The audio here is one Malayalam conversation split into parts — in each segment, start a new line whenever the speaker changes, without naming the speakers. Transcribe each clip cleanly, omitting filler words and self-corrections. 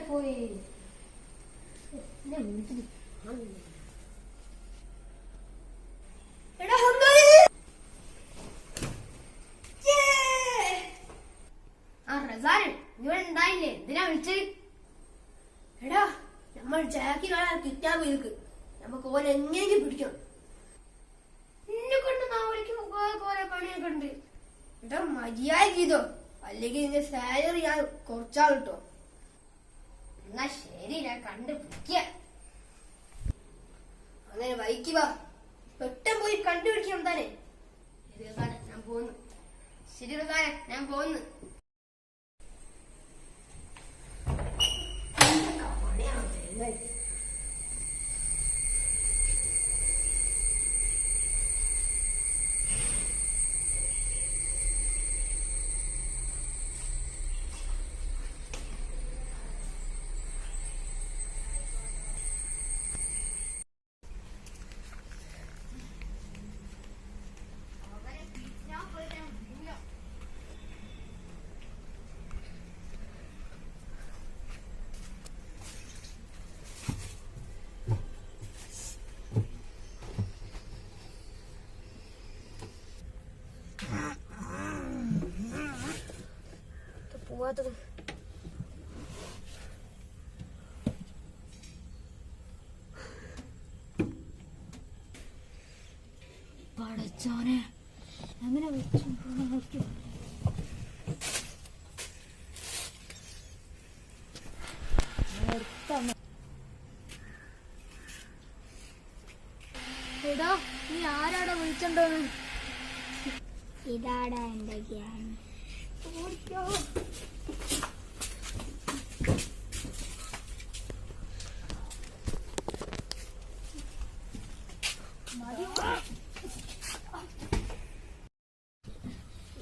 പോയി. ഉണ്ടായില്ലേ? എന്തിനാ വിളിച്ചത്? എടാ, നമ്മൾ ജാക്കിനാളെ കിട്ടാൻ പോയിക്ക്. നമുക്ക് ഓനെ എങ്ങനെയെങ്കിലും പിടിക്കണം. എന്നെ കൊണ്ട് നാളേക്കും കുറെ പണിയൊക്കെ ഉണ്ട്. എടാ, മര്യാദ ചെയ്തോ, അല്ലെങ്കിൽ ഇതിന്റെ സാലറി ഞാൻ കുറച്ചാൾ കിട്ടോ. എന്നാ ശരി, ഞാൻ കണ്ടുപിടിക്ക. അങ്ങനെ വൈക്കുക, പെട്ടെന്ന് പോയി കണ്ടുപിടിക്കണം താനെ. ഞാൻ പോന്നു. ശരി റസാനെ, ഞാൻ പോന്നു. പോവാത്തത് പടച്ചോനെ, അങ്ങനെ വെച്ചു നോക്കി. എടാ, നീ ആരാടാ വിളിച്ചോണ്ടോന്ന്?
ഇതാടാ എന്റെ ഗ്യാങ്.
ഓടിക്കോ.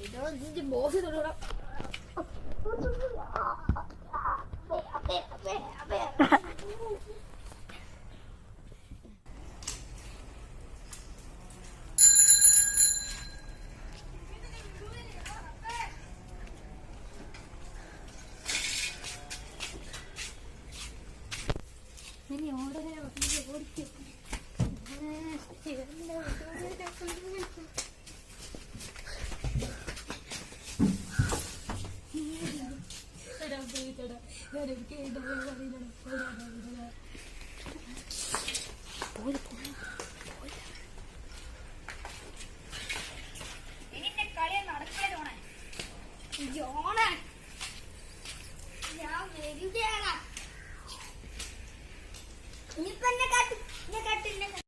ഇതോ നിന്റെ ബോസ് തൊടൂടാ. ഇനി ഓടനെ ഓടിക്കും.
ഇതിന്റെ കളി നടക്കലോണേ. ജോണേ, ഞാൻ വരികയാണ്. ഇനിയിപ്പോ എന്നെ കാട്ടില്ല.